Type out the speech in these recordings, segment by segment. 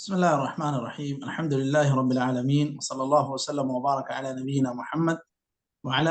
بسم الله الرحمن الرحيم. الحمد لله رب العالمين، وصلى الله وسلم وبارك على نبينا محمد وعلى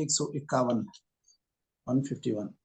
151 151।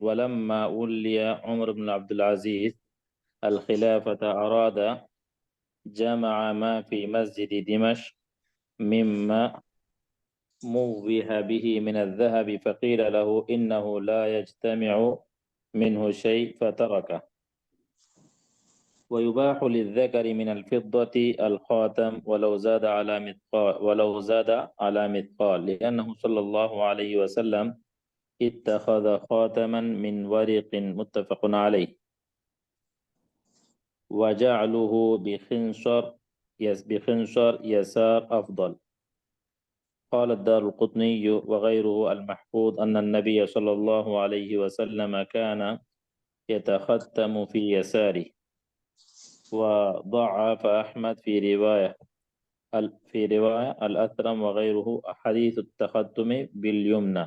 ولما ولي عمر بن عبد العزيز الخلافة أراد جمع ما في مسجد دمشق مما موه به من الذهب فقيل له إنه لا يجتمع منه شيء فتركه. ويباح للذكر من الفضة الخاتم ولو زاد على مثقال لأنه صلى الله عليه وسلم اتخذ خاتما من ورق متفق عليه وجعله بخنصر يسار أفضل. قال الدارقطني وغيره المحفوظ أن النبي صلى الله عليه وسلم كان يتختم في يساره. وضعف أحمد في رواية الأثرم وغيره حديث التختم باليمنى.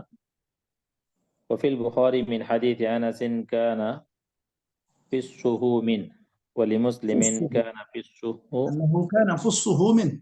وفي البخاري من حديث أنس كان فصه منه ولمسلم فصه، كان فصه أنه كان فصه منه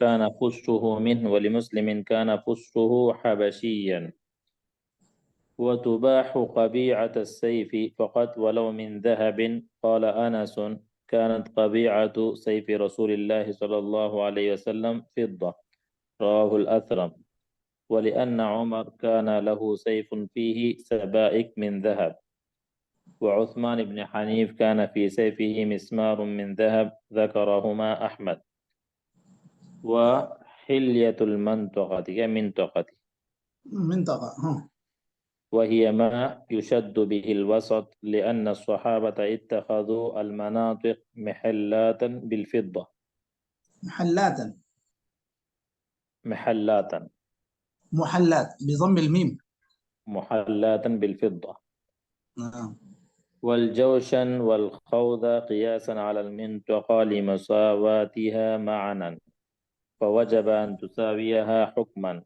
كان فصه منه ولمسلم كان فصه حبشيا. وتباح قبيعة السيف فقط ولو من ذهب. قال أنس كانت قبيعة سيف رسول الله صلى الله عليه وسلم فضة، رواه الأثرم. ولأن عمر كان له سيف فيه سبائك من ذهب. وعثمان بن حنيف كان في سيفه مسمار من ذهب، ذكرهما أحمد. وحلية المنطقة منطقة وهي ما يشد به الوسط لأن الصحابة اتخذوا المناطق محلات بالفضة محلات محلات بضم الميم محلات بالفضة. نعم. والجوشن والخوذ قياسا على المنطقة لمساواتها معنا فوجب أن تساويها حكما.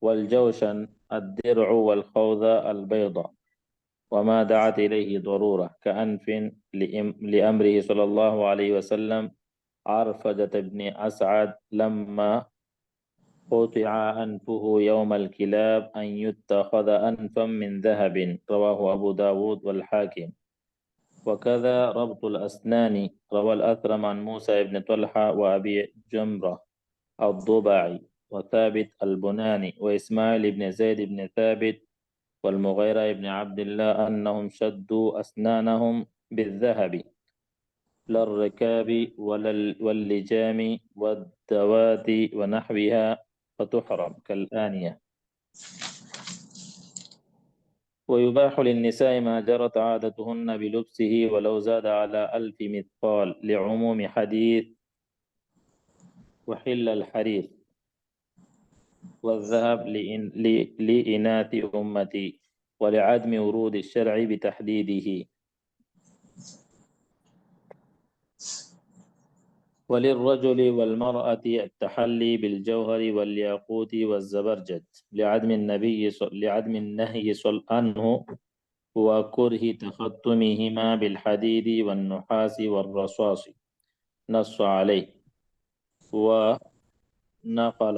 والجوشن الدرع والخوذ البيضة وما دعت إليه ضرورة كأنف لأمره صلى الله عليه وسلم عرفجة بن أسعد لما قطع أنفه يوم الكلاب أن يتخذ أنفا من ذهب، رواه أبو داود والحاكم. وكذا ربط الأسنان، روى الأثرم عن موسى بن طلحة وأبي جمرة الضبعي وثابت البناني وإسماعيل بن زيد بن ثابت والمغيرة بن عبد الله أنهم شدوا أسنانهم بالذهب لا الركاب واللجام والدوات ونحوها فتحرم كالآنية. ويباح للنساء ما جرت عادتهن بلبسه ولو زاد على 1000 مثقال لعموم حديث وحل الحرير والذهب لإناث أمتي ولعدم ورود الشرع بتحديده. وللرجل والمرأة التحلي بالجوهر والياقوت والزبرجد لعدم النهي عنه وكره تختمهما بالحديد والنحاس والرصاص نص عليه. نقل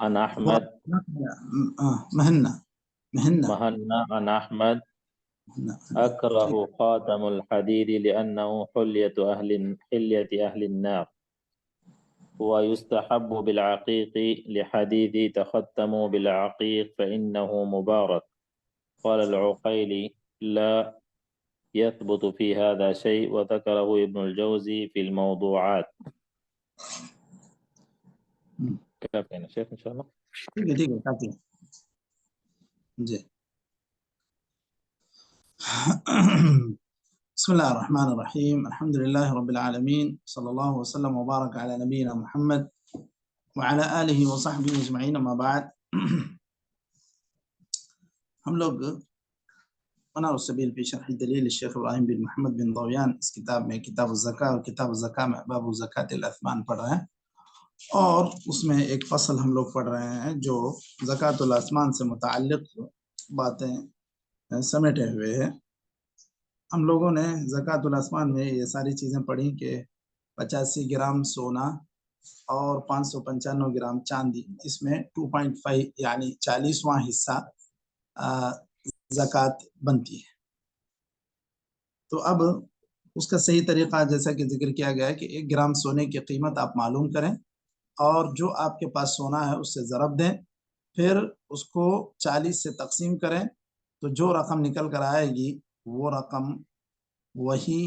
عن أحمد مهنا مهنا مهنا عن أحمد مهنا. أكره ٹھیک. خاتم الحديد لأنه حلية أهل النار ويستحب بالعقيق لحديث تختموا بالعقيق فإنه مبارك. قال العقيلي لا يثبت في هذا شيء وذكره ابن الجوزي في الموضوعات. كافي يا شيخ إن شاء الله. ٹھیک ہے کافی جی. بسم الله الرحمن الرحيم. الحمد لله رب العالمين، صلى الله وسلم وبارك على نبينا محمد وعلى آله وصحبه اجمعین. اما بعد، ہم لوگ منار السبیل فی شرح دلیل الشیخ ابراہیم بن محمد بن ضویان اس کتاب میں کتاب الزکاة اور کتاب الزکاة میں باب زکاة الاثمان پڑھ رہے ہیں، اور اس میں ایک فصل ہم لوگ پڑھ رہے ہیں جو زکاة الاثمان سے متعلق باتیں سمیٹے ہوئے ہیں. ہم لوگوں نے زکاة الاثمان میں یہ ساری چیزیں پڑھی کہ 85 گرام سونا اور 595 گرام چاندی، اس میں 2.5 یعنی 40واں حصہ زکوٰۃ بنتی ہے. تو اب اس کا صحیح طریقہ جیسا کہ ذکر کیا گیا ہے کہ 1 گرام سونے کی قیمت آپ معلوم کریں اور جو آپ کے پاس سونا ہے اس سے ضرب دیں، پھر اس کو 40 سے تقسیم کریں، تو جو رقم نکل کر آئے گی وہ رقم وہی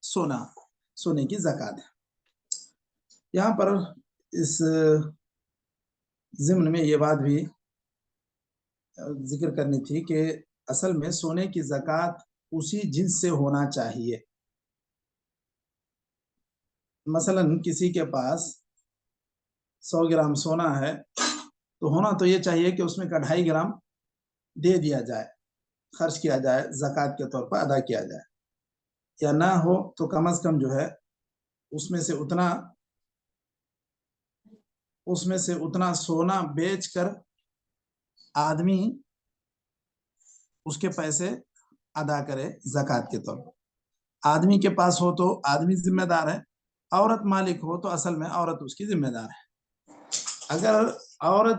سونے کی زکوٰۃ ہے. یہاں پر اس ضمن میں یہ بات بھی ذکر کرنی تھی کہ اصل میں سونے کی زکوٰۃ اسی جنس سے ہونا چاہیے. مثلا کسی کے پاس 100 گرام سونا ہے تو ہونا تو یہ چاہیے کہ اس میں کا 2.5 گرام دے دیا جائے، خرچ کیا جائے، زکوٰۃ کے طور پر ادا کیا جائے، یا نہ ہو تو کم از کم جو ہے اس میں سے اتنا سونا بیچ کر آدمی اس کے پیسے ادا کرے زکوٰۃ کے طور پر. آدمی کے پاس ہو تو آدمی ذمہ دار ہے، عورت مالک ہو تو اصل میں عورت اس کی ذمہ دار ہے. اگر عورت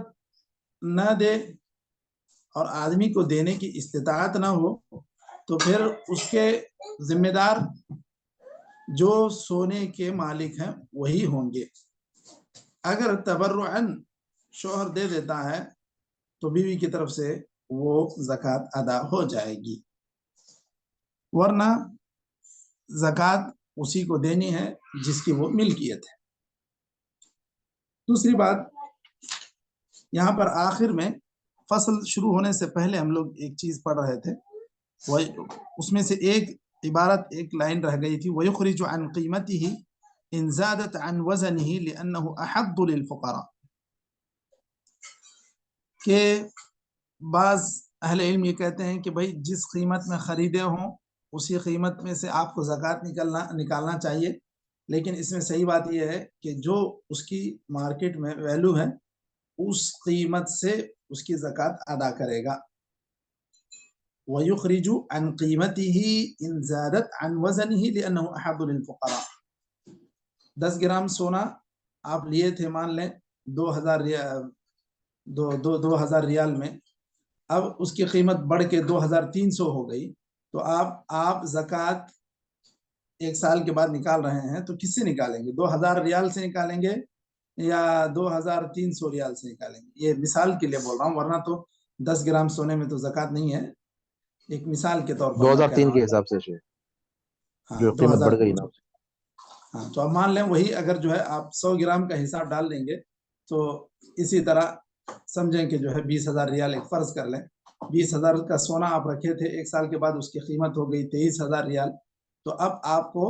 نہ دے اور آدمی کو دینے کی استطاعت نہ ہو تو پھر اس کے ذمہ دار جو سونے کے مالک ہیں وہی ہوں گے. اگر تبرعاً شوہر دے دیتا ہے تو بیوی کی طرف سے وہ زکوٰۃ ادا ہو جائے گی، ورنہ زکوٰۃ اسی کو دینی ہے جس کی وہ ملکیت ہے. دوسری بات، یہاں پر آخر میں فصل شروع ہونے سے پہلے ہم لوگ ایک چیز پڑھ رہے تھے، اس میں سے ایک عبارت، ایک لائن رہ گئی تھی، وَيُخْرِجُ عَنْ قِيمَتِهِ إِنْ زَادَتْ عَنْ وَزَنِهِ لِأَنَّهُ أَحَضُّ لِلْفُقَرَاءِ. کہ بعض اہل علم یہ کہتے ہیں کہ بھائی جس قیمت میں خریدے ہوں اسی قیمت میں سے آپ کو زکوٰۃ نکالنا چاہیے، لیکن اس میں صحیح بات یہ ہے کہ جو اس کی مارکیٹ میں ویلیو ہے اس قیمت سے اس کی زکوٰۃ ادا کرے گا. وَيُخْرِجُ عَنْ قِيمَتِهِ إِنْ زَادَتْ عَنْ وَزَنِهِ لِأَنَّهُ أَحَضُّ لِلْفُقَرَاءِ. 10 گرام سونا آپ لیے تھے، مان لیں 2000 ریال میں، اب اس کی قیمت بڑھ کے 2300 ہو گئی، تو آپ زکوٰۃ 1 سال کے بعد نکال رہے ہیں تو کس سے نکالیں گے؟ 2000 ریال سے نکالیں گے یا 2300 ریال سے نکالیں گے؟ یہ مثال کے لیے بول رہا ہوں، ورنہ تو 10 گرام سونے میں تو زکوٰۃ نہیں ہے، ایک مثال کے طور پر 2003 کے حساب سے جو قیمت بڑھ گئی نا. ہاں، تو اب مان لیں وہی اگر جو ہے آپ 100 گرام کا حساب ڈال دیں گے تو اسی طرح سمجھیں کہ جو ہے 20,000 ریال ایک فرض کر لیں، 20,000 کا سونا آپ رکھے تھے، 1 سال کے بعد اس کی قیمت ہو گئی 23,000 ریال، تو اب آپ کو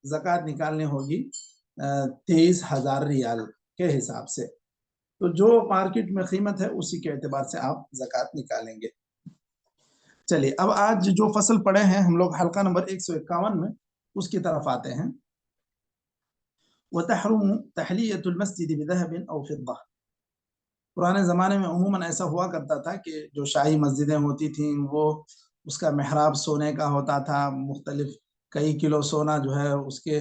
زکوٰۃ نکالنے ہوگی 23,000 ریال کے حساب سے. تو جو مارکیٹ میں قیمت ہے اسی کے اعتبار سے آپ زکوٰۃ نکالیں گے. چلیے اب آج جو فصل پڑھے ہیں ہم لوگ حلقہ نمبر 151 میں اس کی طرف آتے ہیں. وَتَحْرُمُ تَحْلِيَةُ الْمَسْجِدِ بِذَهَبٍ أَوْ فِضَّةٍ. پرانے زمانے میں عموماً ایسا ہوا کرتا تھا کہ جو شاہی مسجدیں ہوتی تھیں وہ اس کا محراب سونے کا ہوتا تھا، مختلف کئی کلو سونا جو ہے اس کے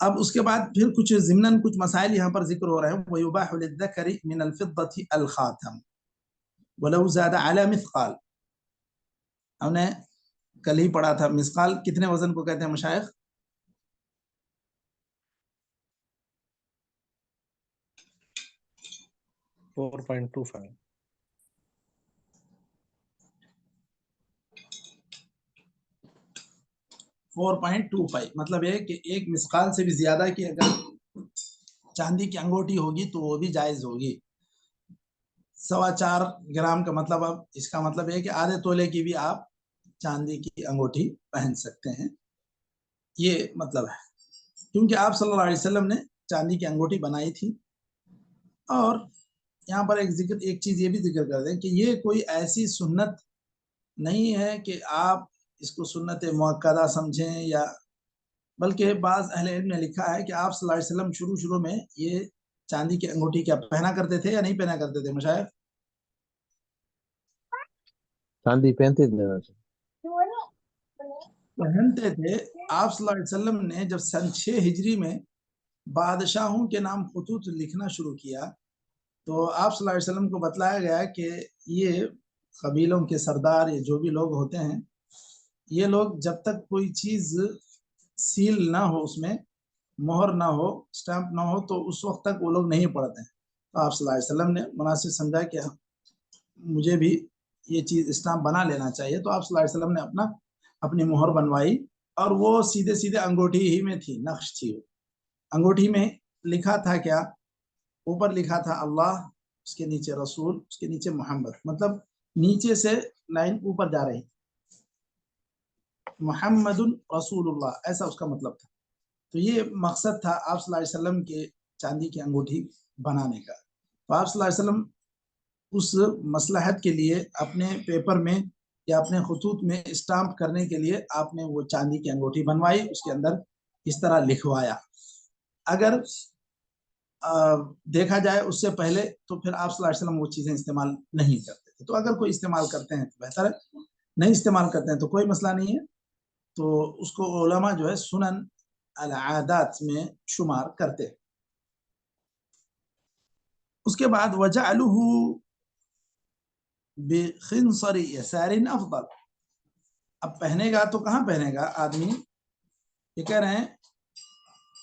اب اس کے بعد پھر کچھ ضمناً کچھ مسائل یہاں پر ذکر ہو رہے ہیں. وَيُبَاحُ لِلذَّكَرِ مِنَ الْفِضَّةِ الْخَاتَمُ وَلَوْ زَادَ عَلَى مِثْقَالٍ. ہم نے کل ہی پڑھا تھا مثقال کتنے وزن کو کہتے ہیں مشائخ؟ 4.25. 4.25 مطلب ہے کہ ایک مثقال سے بھی زیادہ کی اگر چاندی کی انگوٹھی ہوگی تو وہ بھی جائز ہوگی. 4.25 گرام کا مطلب اب اس کا مطلب ہے کہ آدھے تولے کی بھی آپ چاندی کی انگوٹھی پہن سکتے ہیں. یہ مطلب ہے کیونکہ آپ صلی اللہ علیہ وسلم نے چاندی کی انگوٹھی بنائی تھی. اور یہاں پر ایک چیز یہ بھی ذکر کر دیں کہ یہ کوئی ایسی سنت نہیں ہے کہ آپ اس کو سنت مؤکدہ سمجھیں، یا بلکہ بعض اہل علم نے لکھا ہے کہ آپ صلی اللہ علیہ وسلم شروع میں یہ چاندی کی انگوٹھی کیا پہنا کرتے تھے یا نہیں پہنا کرتے تھے مشائخ؟ چاندی پہنتے تھے. پہنتے تھے. آپ صلی اللہ علیہ وسلم نے جب سن 6 ہجری میں بادشاہوں کے نام خطوط لکھنا شروع کیا تو آپ صلی اللہ علیہ وسلم کو بتلایا گیا کہ یہ قبیلوں کے سردار یا جو بھی لوگ ہوتے ہیں، یہ لوگ جب تک کوئی چیز سیل نہ ہو، اس میں مہر نہ ہو، سٹیمپ نہ ہو، تو اس وقت تک وہ لوگ نہیں پڑھتے ہیں. تو آپ صلی اللہ علیہ وسلم نے مناسب سمجھا کہ مجھے بھی یہ چیز اسٹامپ بنا لینا چاہیے. تو آپ صلی اللہ علیہ وسلم نے اپنی مہر بنوائی، اور وہ سیدھے انگوٹھی ہی میں تھی، نقش تھی. انگوٹھی میں لکھا تھا کیا؟ اوپر لکھا تھا اللہ، اس کے نیچے رسول، اس کے نیچے محمد. مطلب نیچے سے لائن اوپر جا رہی، محمد رسول اللہ، ایسا اس کا مطلب تھا. تو یہ مقصد تھا آپ صلی اللہ علیہ وسلم کے چاندی کی انگوٹھی بنانے کا. تو آپ صلی اللہ علیہ وسلم اس مصلحت کے لیے اپنے پیپر میں یا اپنے خطوط میں اسٹامپ کرنے کے لیے آپ نے وہ چاندی کی انگوٹھی بنوائی، اس کے اندر اس طرح لکھوایا. اگر دیکھا جائے اس سے پہلے تو پھر آپ صلی اللہ علیہ وسلم وہ چیزیں استعمال نہیں کرتے تھے. تو اگر کوئی استعمال کرتے ہیں تو بہتر ہے، نہیں استعمال کرتے ہیں تو کوئی مسئلہ نہیں ہے. تو اس کو علماء جو ہے سنن العادات میں شمار کرتے ہیں. اس کے بعد وَجَعْلُهُ بِخِنْصَرِ يَسَارٍ أَفْضَلُ. اب پہنے گا تو کہاں پہنے گا آدمی؟ یہ کہہ رہے ہیں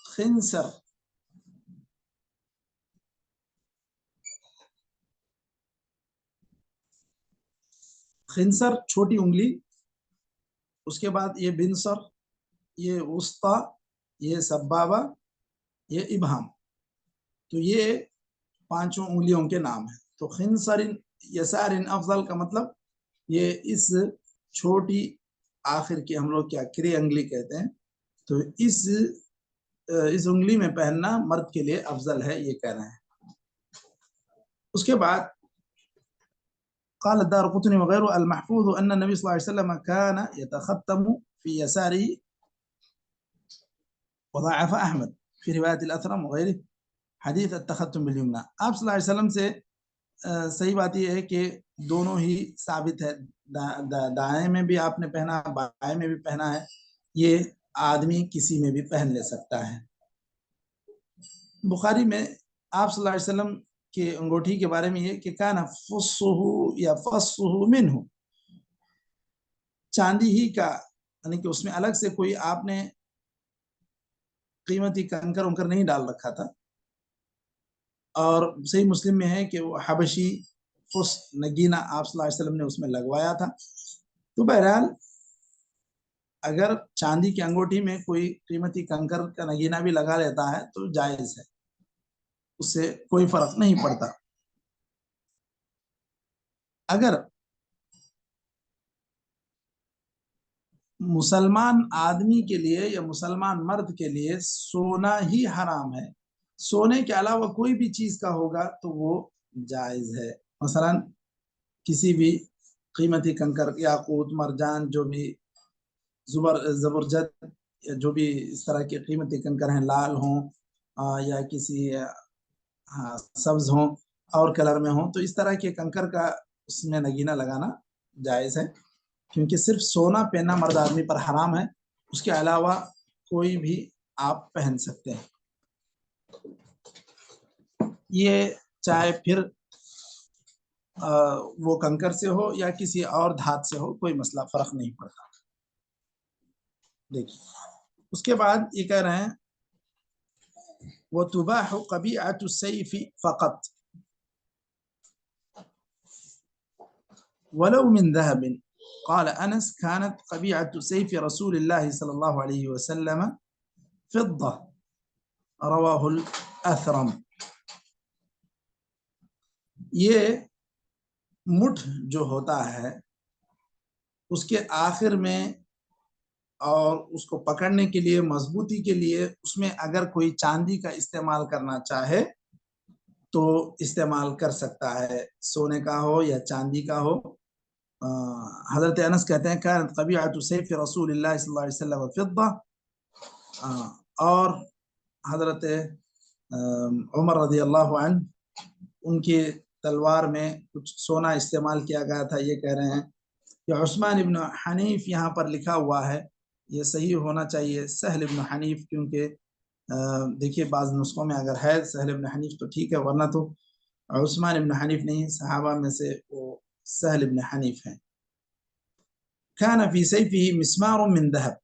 خنصر، خنصر چھوٹی انگلی، اس کے بعد یہ بنصر، یہ وسطی، یہ سبابہ، یہ ابہام. تو یہ 5 انگلیوں کے نام ہیں. تو خنصر یسار افضل کا مطلب یہ اس چھوٹی آخر کی ہم لوگ کیا کری انگلی کہتے ہیں، تو اس انگلی میں پہننا مرد کے لیے افضل ہے، یہ کہہ رہے ہیں. اس کے بعد قال الدارقطني وغيره المحفوظ أن النبي صلى الله عليه وسلم كان يتختم في يساره، وضعف أحمد في رواية الأثرم وغيره حدیث التختم باليمنى. آپ صلی اللہ علیہ وسلم سے صحیح بات یہ ہے کہ دونوں ہی ثابت ہے، دائیں میں بھی آپ نے پہنا، بائیں میں بھی پہنا ہے. یہ آدمی کسی میں بھی پہن لے سکتا ہے. بخاری میں آپ صلی اللہ علیہ وسلم کے انگوٹھی کے بارے میں یہ کہ کان فصہ یا فصہ منہ، چاندی ہی کا، یعنی کہ اس میں الگ سے کوئی آپ نے قیمتی کنکر ونکر نہیں ڈال رکھا تھا. اور صحیح مسلم میں ہے کہ وہ حبشی فس نگینہ آپ صلی اللہ علیہ وسلم نے اس میں لگوایا تھا. تو بہرحال اگر چاندی کی انگوٹھی میں کوئی قیمتی کنکر کا نگینہ بھی لگا لیتا ہے تو جائز ہے، اس سے کوئی فرق نہیں پڑتا. اگر مسلمان آدمی کے لیے یا مسلمان مرد کے لیے سونا ہی حرام ہے، سونے کے علاوہ کوئی بھی چیز کا ہوگا تو وہ جائز ہے. مثلا کسی بھی قیمتی کنکر، یاقوت، مرجان، جو بھی زبرجد، جو بھی اس طرح کے قیمتی کنکر ہیں، لال ہوں یا کسی سبز ہوں اور کلر میں ہوں، تو اس طرح کے کنکر کا اس میں نگینہ لگانا جائز ہے. کیونکہ صرف سونا پہننا مرد آدمی پر حرام ہے، اس کے علاوہ کوئی بھی آپ پہن سکتے ہیں. یہ چاہے پھر وہ کنکر سے ہو یا کسی اور دھات سے ہو، کوئی مسئلہ فرق نہیں پڑتا. دیکھیے اس کے بعد یہ کہہ رہے ہیں وَتُبَاحُ قَبِيعَةُ السَّيْفِ فَقَط وَلَوْ مِنْ ذَهَبٍ قال أنس كانت قبيعة سيف رسول الله صلى الله عليه وسلم فضة رواه الأثرم. یہ مٹھ جو ہوتا ہے اس کے آخر میں اور اس کو پکڑنے کے لیے مضبوطی کے لیے اس میں اگر کوئی چاندی کا استعمال کرنا چاہے تو استعمال کر سکتا ہے، سونے کا ہو یا چاندی کا ہو. حضرت انس کہتے ہیں كانت قبيعة سيف رسول اللہ صلی اللہ علیہ وسلم فضة، اور حضرت عمر رضی اللہ عنہ ان کی تلوار میں کچھ سونا استعمال کیا گیا تھا. یہ کہہ رہے ہیں کہ عثمان ابن حنیف یہاں پر لکھا ہوا ہے، یہ صحیح ہونا چاہیے سہل ابن حنیف، کیونکہ دیکھیے بعض نسخوں میں اگر ہے سہل ابن حنیف تو ٹھیک ہے، ورنہ تو عثمان ابن حنیف نہیں، صحابہ میں سے وہ سہل ابن حنیف ہیں. كان في سيفه مسمار من ذهب،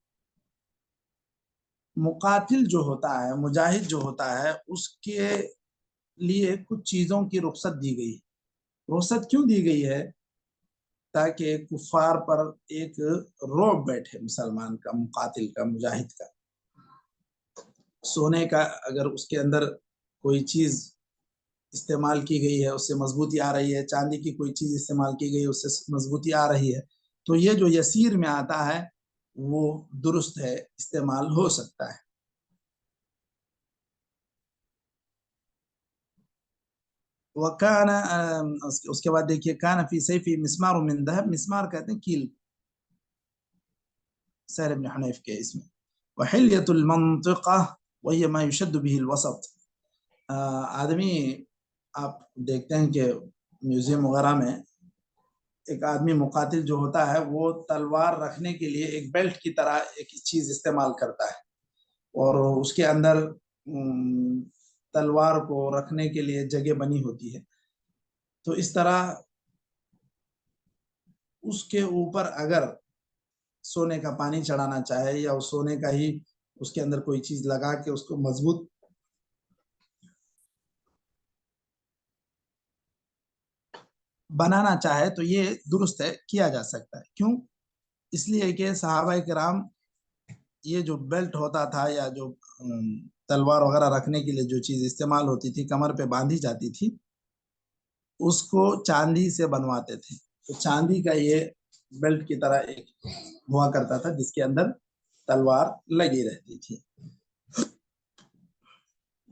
مقاتل جو ہوتا ہے، مجاہد جو ہوتا ہے، اس کے لیے کچھ چیزوں کی رخصت دی گئی. رخصت کیوں دی گئی ہے؟ تاکہ کفار پر ایک رعب بیٹھے مسلمان کا، مقاتل کا، مجاہد کا. سونے کا اگر اس کے اندر کوئی چیز استعمال کی گئی ہے اس سے مضبوطی آ رہی ہے، چاندی کی کوئی چیز استعمال کی گئی اس سے مضبوطی آ رہی ہے، تو یہ جو یسیر میں آتا ہے وہ درست ہے، استعمال ہو سکتا ہے. وکان، اس کے بعد دیکھیے کان فی سیفی مسمار من ذهب، مسمار کہتے ہیں کیل، سہل بن حنیف کے اس میں. وحلیۃ المنطقہ وہی ما یشد به الوسط. آدمی آپ دیکھتے ہیں کہ میوزیم وغیرہ میں ایک آدمی مقاتل جو ہوتا ہے وہ تلوار رکھنے کے لیے ایک بیلٹ کی طرح ایک چیز استعمال کرتا ہے، اور اس کے اندر تلوار کو رکھنے کے لیے جگہ بنی ہوتی ہے. تو اس طرح اس کے اوپر اگر سونے کا پانی چڑھانا چاہے یا اس سونے کا ہی اس کے اندر کوئی چیز لگا کے اس کو مضبوط بنانا چاہے تو یہ درست ہے، کیا جا سکتا ہے. کیوں؟ اس لیے کہ صحابہ کرام یہ جو بیلٹ ہوتا تھا یا جو تلوار وغیرہ رکھنے کے لیے جو چیز استعمال ہوتی تھی، کمر پہ باندھی جاتی تھی، اس کو چاندی سے بنواتے تھے. تو چاندی کا یہ بیلٹ کی طرح ایک ہوا کرتا تھا جس کے اندر تلوار لگی رہتی تھی.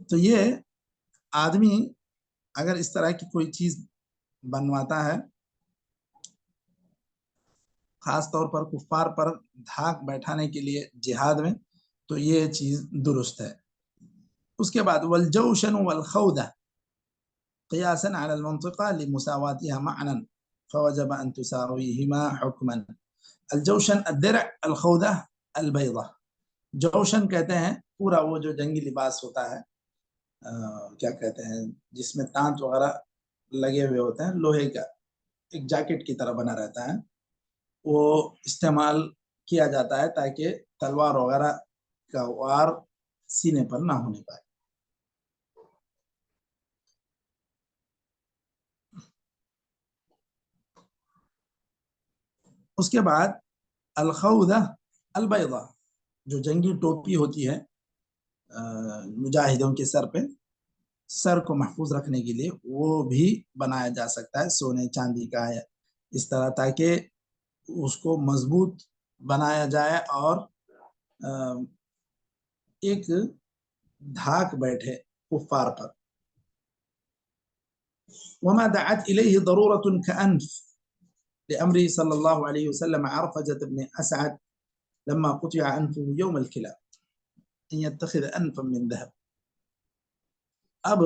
تو یہ آدمی اگر اس طرح کی کوئی چیز بنواتا ہے، خاص طور پر کفار پر دھاک بیٹھانے کے لیے جہاد میں، تو یہ چیز درست ہے. اس کے بعد والجوشن والخودہ قیاسا على المنطقة لمساواتها معنا فوجب ان تساويهما حكما. الجوشن الدرع، الخودہ البیضہ. جوشن کہتے ہیں پورا وہ جو جنگی لباس ہوتا ہے، کیا کہتے ہیں، جس میں تانت وغیرہ لگے ہوئے ہوتے ہیں، لوہے کا ایک جیکٹ کی طرح بنا رہتا ہے، وہ استعمال کیا جاتا ہے تاکہ تلوار وغیرہ کا وار سینے پر نہ ہونے پائے. اس کے بعد الخودہ البیضہ، جو جنگی ٹوپی ہوتی ہے مجاہدوں کے سر پہ، سر کو محفوظ رکھنے کے لیے، وہ بھی بنایا جا سکتا ہے سونے چاندی کا ہے اس طرح، تاکہ اس کو مضبوط بنایا جائے اور ایک دھاک بیٹھے کفار پر. وما دعت إليه ضرورة كأنف لأمره صلى الله عليه وسلم عرفجة بن أسعد لما قطع أنفه يوم الكلاب أن يتخذ أنفا من ذهب. اب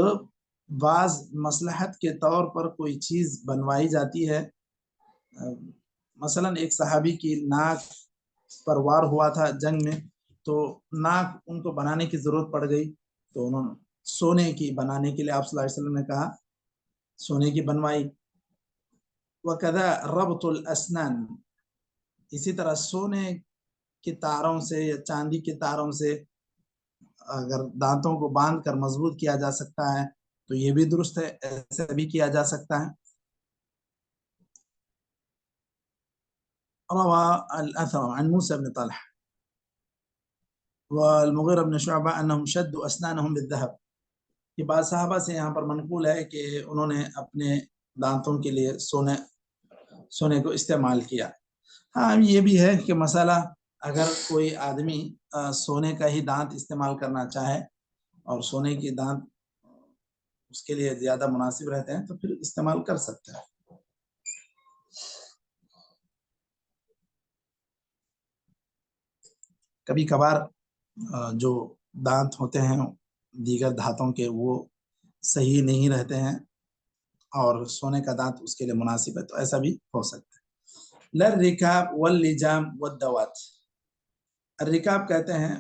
بعض مصلحت کے طور پر کوئی چیز بنوائی جاتی ہے، مثلا ایک صحابی کی ناک پر وار ہوا تھا جنگ میں، تو ناک ان کو بنانے کی ضرورت پڑ گئی، تو انہوں نے سونے کی بنانے کے لیے آپ صلی اللہ علیہ وسلم نے کہا، سونے کی بنوائی۔ وَكَذَا رَبْطُ الْأَسْنَانِ، اسی طرح سونے کے تاروں سے یا چاندی کے تاروں سے اگر دانتوں کو باندھ کر مضبوط کیا جا سکتا ہے تو یہ بھی درست ہے، ایسے بھی کیا جا سکتا ہے۔ روى الأثر عن موسى بن طلحة والمغيرة بن شعبة أنهم شدوا أسنانهم بالذهب، یہ بات صحابہ سے یہاں پر منقول ہے کہ انہوں نے اپنے دانتوں کے لیے سونے کو استعمال کیا۔ ہاں یہ بھی ہے کہ مسئلہ اگر کوئی آدمی سونے کا ہی دانت استعمال کرنا چاہے اور سونے کی دانت اس کے لیے زیادہ مناسب رہتے ہیں تو پھر استعمال کر سکتا ہے۔ کبھی کبھار جو دانت ہوتے ہیں دیگر دھاتوں کے وہ صحیح نہیں رہتے ہیں اور سونے کا دانت اس کے لیے مناسب ہے تو ایسا بھی ہو سکتا ہے۔ للرکاب واللجام والدوات، الرکاب کہتے ہیں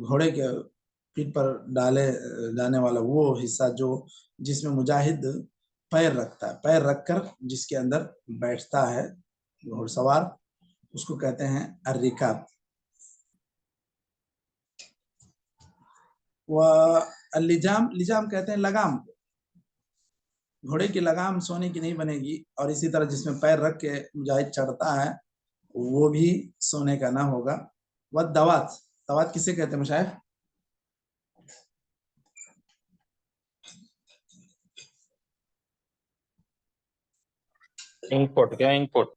گھوڑے کے پیٹھ پر ڈالے جانے والا وہ حصہ جو جس میں مجاہد پیر رکھتا ہے، پیر رکھ کر جس کے اندر بیٹھتا ہے گھوڑ سوار، اس کو کہتے ہیں الرکاب۔ واللجام، لجام کہتے ہیں لگام، گھوڑے کی لگام سونے کی نہیں بنے گی، اور اسی طرح جس میں پیر رکھ کے مجاہد چڑھتا ہے وہ بھی سونے کا نہ ہوگا۔ والدوات، دوات کسے کہتے ہیں مشاہد؟ انک پوٹ، کیا انک پوٹ؟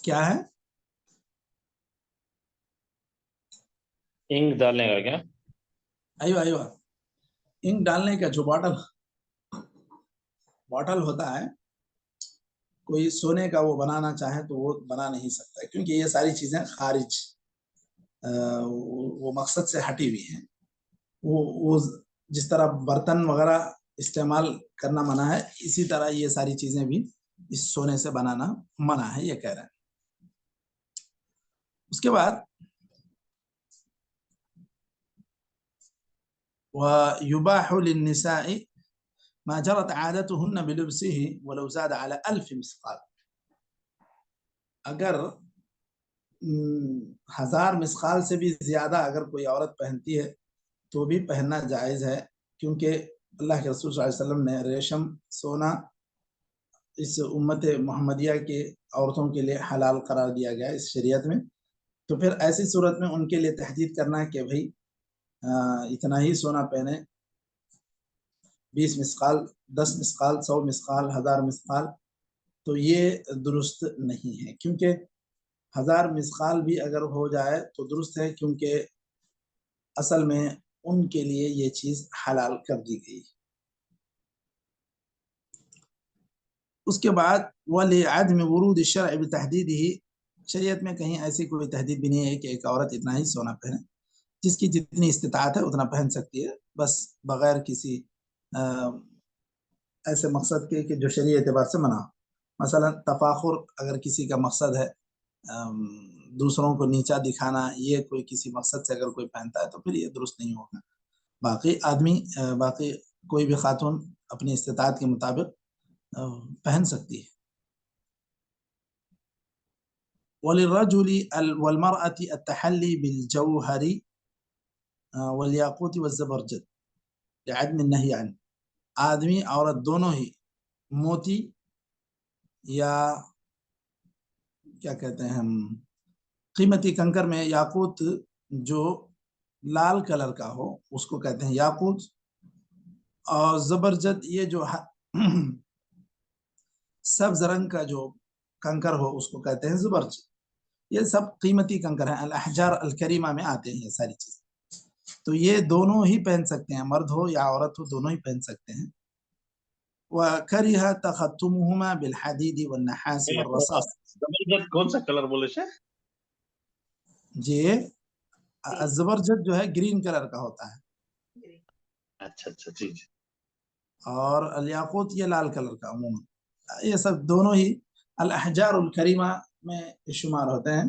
کیا ہے؟ انک ڈالنے کا کیا؟ ایوہ انک ڈالنے کا جو باٹل ہوتا ہے، کوئی سونے کا وہ بنانا چاہے تو وہ بنا نہیں سکتا کیونکہ یہ ساری چیزیں خارج وہ مقصد سے ہٹی ہوئی ہیں۔ وہ جس طرح برتن وغیرہ استعمال کرنا منع ہے، اسی طرح یہ ساری چیزیں بھی اس سونے سے بنانا منع ہے، یہ کہہ رہے ہیں۔ اس کے بعد وَيُبَاحُ لِلنِّسَاءِ مَا جَرَتْ عَادَتُهُنَّ بِلُبْسِهِ وَلَوْ زَادَ عَلَى 1000 مسقال، اگر 1000 مسقال سے بھی زیادہ اگر کوئی عورت پہنتی ہے تو بھی پہننا جائز ہے، کیونکہ اللہ کے رسول صلی اللہ علیہ وسلم نے ریشم سونا اس امت محمدیہ کے عورتوں کے لیے حلال قرار دیا گیا اس شریعت میں، تو پھر ایسی صورت میں ان کے لیے تحدید کرنا ہے کہ بھئی اتنا ہی سونا پہنے، 20 مسقال، 10 مسقال، 100 مسقال، 1000 مسقال، تو یہ درست نہیں ہے، کیونکہ 1000 مسقال بھی اگر ہو جائے تو درست ہے، کیونکہ اصل میں ان کے لیے یہ چیز حلال کر دی گئی۔ اس کے بعد وَلِعَدْمِ وُرُودِ الشَّرْعِ بِتَحْدِيدِهِ، شریعت میں کہیں ایسی کوئی تحدید بھی نہیں ہے کہ ایک عورت اتنا ہی سونا پہنے، جس کی جتنی استطاعت ہے اتنا پہن سکتی ہے، بس بغیر کسی ایسے مقصد کے کہ جو شرعی اعتبار سے منع ہو۔ مثلا تفاخر اگر کسی کا مقصد ہے، دوسروں کو نیچا دکھانا، یہ کوئی کسی مقصد سے اگر کوئی پہنتا ہے تو پھر یہ درست نہیں ہوگا۔ باقی کوئی بھی خاتون اپنی استطاعت کے مطابق پہن سکتی ہے۔ وَلِلرَّجُلِ وَالْمَرْأَةِ التَّحَلِّي بِالْجَوْهَرِ وَالْيَاقُوتِ وَالزَّبَرْجَدِ لِعَدْمِ النَّهْيِ عَنْهُ، آدمی عورت دونوں ہی موتی یا کیا کہتے ہیں ہم قیمتی کنکر میں یاقوت جو لال کلر کا ہو اس کو کہتے ہیں یاقوت، اور زبرجد یہ جو سبز رنگ کا جو کنکر ہو اس کو کہتے ہیں زبرجد۔ یہ سب قیمتی کنکر ہیں، الاحجار الکریمہ میں آتے ہیں یہ ساری چیزیں، تو یہ دونوں ہی پہن سکتے ہیں، مرد ہو یا عورت ہو دونوں ہی پہن سکتے ہیں۔ وَكَرِهَ تَخَتُّمُهُمَا بِالْحَدِيدِ وَالنَّحَاسِ وَالرَّصَاصِ، کون سا کلر بولے سے؟ جی الزبرجد جو ہے گرین کلر کا ہوتا ہے، اچھا جی جی۔ اور الیاقوت یہ لال کلر کا عموماً، یہ سب دونوں ہی الاحجار الکریمہ میں شمار ہوتے ہیں،